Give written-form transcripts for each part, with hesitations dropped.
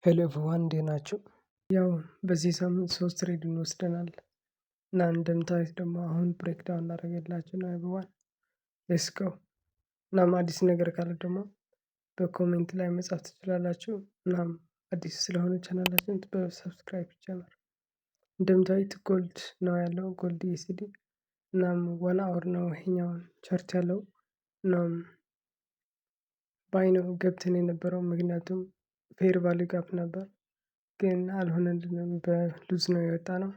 ሄሎ ኤቭሪዋን እንዴት ናችሁ? ያው በዚህ ሳምንት 3 ትሬዲንግ ወስደናል። እና እንደምታዩት ደግሞ አሁን ብሬክ ዳውን ላደርግላችሁ ነው ኤቭሪዋን ሌትስ ጎ። እናም አዲስ ነገር ካለ ደግሞ በኮሜንት ላይ መጻፍ ትችላላችሁ። እናም አዲስ ስለሆነ ቻናላችን በሰብስክራይብ ጀምር። እንደምታዩት ጎልድ ነው ያለው ጎልድ ኢሲዲ። እናም 1 አወር ነው ይሄኛውን ቻርት ያለው። እናም ባይ ነው ገብተን የነበረው ምክንያቱም ፌር ቫልዩ ጋፕ ነበር። ግን አልሆነልንም በሉዝ ነው የወጣነው።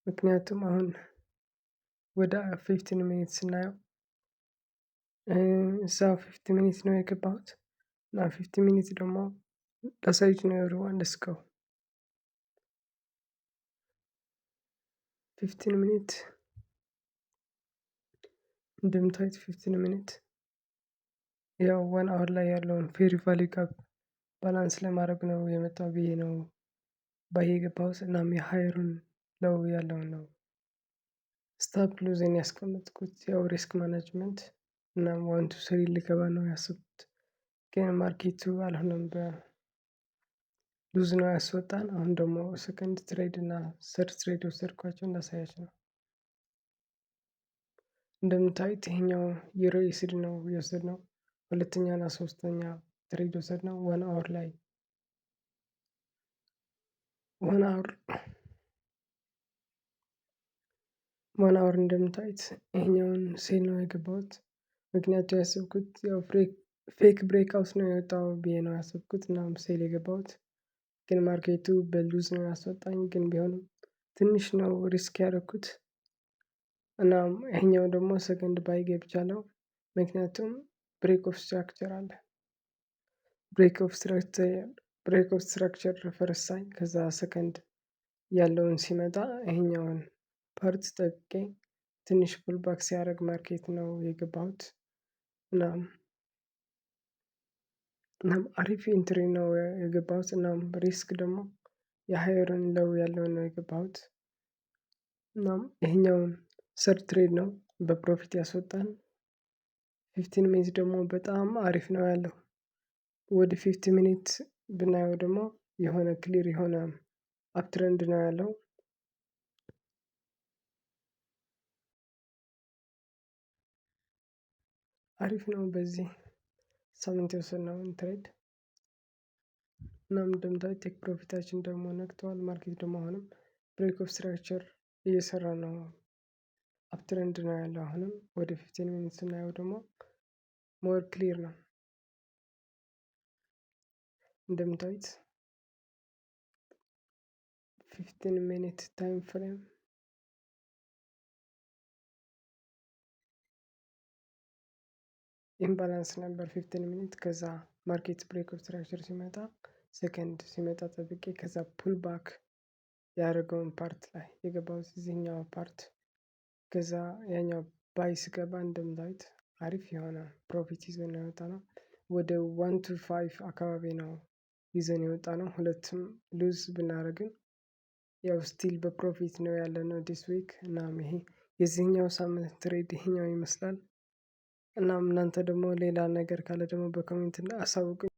ምክንያቱም አሁን ወደ 15 ሚኒት ስናየው እዛው 15 ሚኒት ነው የገባሁት። እና 15 ሚኒት ደግሞ ላሳያችሁ ነው ኤቭሪዋን ሌትስ ጎ። 15 ሚኒት እንደምታዩት 15 ሚኒት ያው 1 አወር ላይ ያለውን ፌር ቫልዩ ጋፕ ባላንስ ለማድረግ ነው የመጣው ብዬ ነው ባይ የገባሁት። እናም የሃየሩን ሎው ያለውን ነው ስቶፕ ሉዜን ያስቀመጥኩት ያው ሪስክ ማኔጅመንት። እናም 1 2 3 ልገባ ነው ያሰብኩት። ግን ማርኬቱ አልሆነም በሉዝ ነው ያስወጣን። አሁን ደግሞ ሰከንድ ትሬድ እና ሰርድ ትሬድ የወሰድኳቸውን ላሳያችሁ ነው። እንደምታዩት ይሄኛው ዩሮ ዩኤስዲ ነው የወሰድነው። ሁለተኛ እና ሶስተኛ ትሬድ የወሰድነው 1 አወር ላይ 1 አወር 1 አወር እንደምታዩት ይሄኛውን ሴል ነው የገባሁት። ምክንያቱም ያሰብኩት ያው ፌክ ብሬክ አውት ነው የወጣው ብዬ ነው ያሰብኩት። እናም ሴል የገባሁት ግን ማርኬቱ በሉዝ ነው ያስወጣኝ። ግን ቢሆንም ትንሽ ነው ሪስክ ያደረኩት። እናም ይሄኛው ደግሞ ሰከንድ ባይ ገብቻለሁ። ምክንያቱም ብሬክ ኦፍ ስትራክቸር አለ። ብሬክ ኦፍ ስትራክቸር ፈረስት ሳይ ከዛ ሰከንድ ያለውን ሲመጣ ይሄኛውን ፓርት ጠብቄ ትንሽ ፑል ባክ ሲያደርግ ማርኬት ነው የገባሁት። እናም አሪፍ ኢንትሪ ነው የገባሁት። እናም ሪስክ ደግሞ የሃየርን ሎው ያለውን ነው የገባሁት። እናም ይሄኛውን ሰርድ ትሬድ ነው በፕሮፊት ያስወጣን። 15 ሚኒት ደግሞ በጣም አሪፍ ነው ያለው። ወደ 50 ሚኒት ብናየው ደግሞ የሆነ ክሊር የሆነ አፕ ትሬንድ ነው ያለው። አሪፍ ነው በዚህ ሳምንት የወሰድነውን ትሬድ። እናም እንደምታዩት ቴክ ፕሮፊታችን ደግሞ ነክቷል። ማርኬት ደግሞ አሁንም ብሬክ ኦፍ ስትራክቸር እየሰራ ነው። አፕ ትሬንድ ነው ያለው። አሁንም ወደ 15 ሚኒት ስናየው ደግሞ ሞር ክሊር ነው። እንደምታዩት 15 ሚኒት ታይም ፍሬም ኢምባላንስ ነበር 15 ሚኒት። ከዛ ማርኬት ብሬክ ኦፍ ስትራክቸር ሲመጣ ሰከንድ ሲመጣ ጠብቄ ከዛ ፑል ባክ ያደረገውን ፓርት ላይ የገባሁት እዚህኛው ፓርት። ከዛ ያኛው ባይ ስገባ እንደምታዩት አሪፍ የሆነ ፕሮፊት ይዘን ነው የወጣነው። ወደ 1 to 5 አካባቢ ነው ይዘን የወጣነው። ሁለቱም ሉዝ ብናደርግም ያው ስቲል በፕሮፊት ነው ያለነው ዲስ ዊክ። እናም ይሄ የዚህኛው ሳምንት ትሬድ ይሄኛው ይመስላል። እናም እናንተ ደግሞ ሌላ ነገር ካለ ደግሞ በኮሜንት አሳውቁኝ።